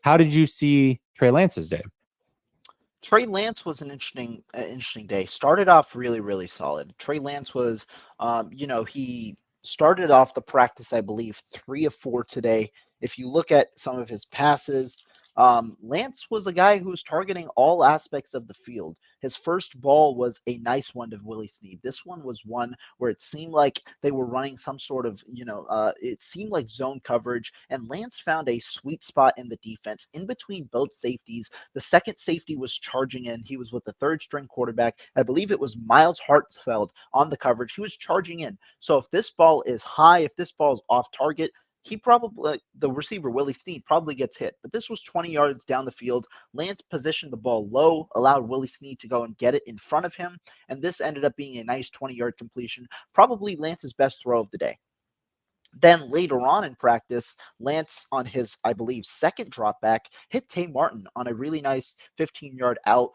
how did you see Trey Lance's day? Trey Lance was an interesting day. Started off really, really solid. Trey Lance was, he started off the practice, I believe, 3 of 4 today. If you look at some of his passes, Lance was a guy who was targeting all aspects of the field. His first ball was a nice one to Willie Snead. This one was one where it seemed like they were running some sort of, it seemed like zone coverage, and Lance found a sweet spot in the defense in between both safeties. The second safety was charging in. He was with the third string quarterback. I believe it was Miles Hartsfeld on the coverage. He was charging in. So if this ball is high, if this ball is off target, he probably, the receiver, Willie Snead, probably gets hit. But this was 20 yards down the field. Lance positioned the ball low, allowed Willie Snead to go and get it in front of him. And this ended up being a nice 20-yard completion, probably Lance's best throw of the day. Then later on in practice, Lance on his, I believe, second drop back hit Tay Martin on a really nice 15-yard out.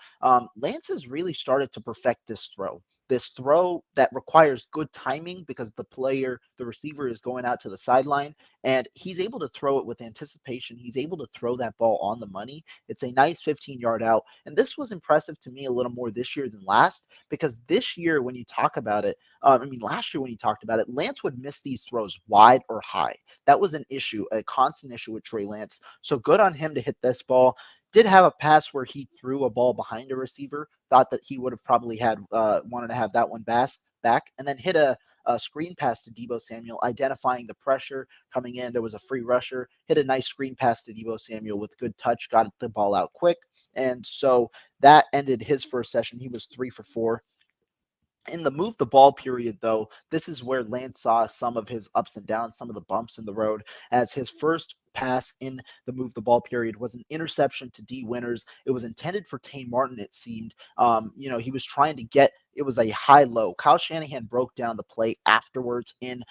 Lance has really started to perfect this throw. This throw that requires good timing because the receiver is going out to the sideline, and he's able to throw it with anticipation. He's able to throw that ball on the money. It's a nice 15-yard out. And this was impressive to me a little more this year than last, because this year, when you talk about it, last year when you talked about it, Lance would miss these throws wide or high. That was an issue, a constant issue with Trey Lance. So good on him to hit this ball. Did have a pass where he threw a ball behind a receiver, thought that he would have probably wanted to have that one back, and then hit a screen pass to Deebo Samuel, identifying the pressure coming in. There was a free rusher, hit a nice screen pass to Deebo Samuel with good touch, got the ball out quick. And so that ended his first session. He was 3 for 4. In the move the ball period, though, this is where Lance saw some of his ups and downs, some of the bumps in the road, as his first pass in the move the ball period was an interception to D Winters. It was intended for Tay Martin, it seemed. He was trying to get, it was a high-low. Kyle Shanahan broke down the play afterwards in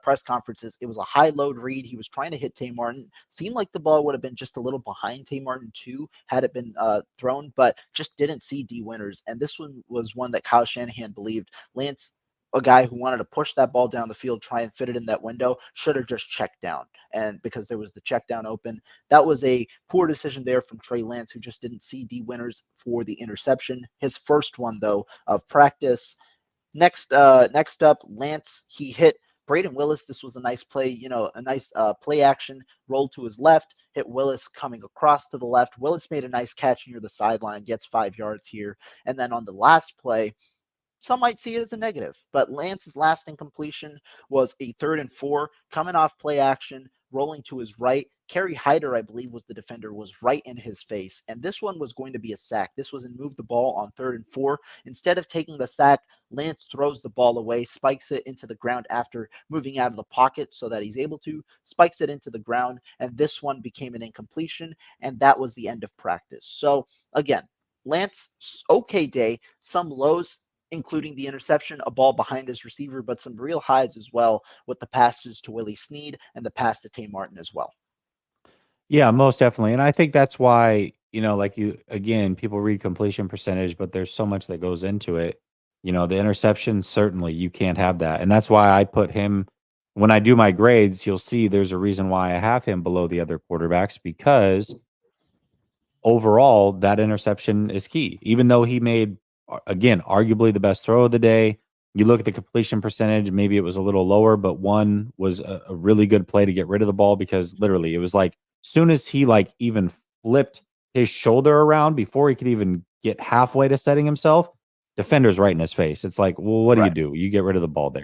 press conferences. It was a high-load read. He was trying to hit Tay Martin. Seemed like the ball would have been just a little behind Tay Martin, too, had it been thrown, but just didn't see D Winters. And this one was one that Kyle Shanahan believed Lance, a guy who wanted to push that ball down the field, try and fit it in that window, should have just checked down. And because there was the check down open, that was a poor decision there from Trey Lance, who just didn't see D Winters for the interception. His first one, though, of practice. Next up, Lance, he hit Braden Willis. This was a nice play, a nice play action, rolled to his left, hit Willis coming across to the left. Willis made a nice catch near the sideline, gets 5 yards here. And then on the last play, some might see it as a negative, but Lance's last incompletion was a 3rd and 4, coming off play action, rolling to his right. Kerry Hyder, I believe, was the defender, was right in his face, and this one was going to be a sack. This was in move the ball on 3rd and 4. Instead of taking the sack, Lance throws the ball away, spikes it into the ground after moving out of the pocket so that he's able to, spikes it into the ground, and this one became an incompletion, and that was the end of practice. So, again, Lance, okay day, some lows, including the interception, a ball behind his receiver, but some real highs as well with the passes to Willie Snead and the pass to Tay Martin as well. Yeah, most definitely. And I think that's why, people read completion percentage, but there's so much that goes into it. The interception, certainly you can't have that. And that's why I put him, when I do my grades, you'll see there's a reason why I have him below the other quarterbacks, because overall that interception is key. Even though he made, again, arguably the best throw of the day, you look at the completion percentage, maybe it was a little lower, but one was a really good play to get rid of the ball, because literally it was like, soon as he even flipped his shoulder around before he could even get halfway to setting himself, defender's right in his face. It's like, well, what do you do? You get rid of the ball there.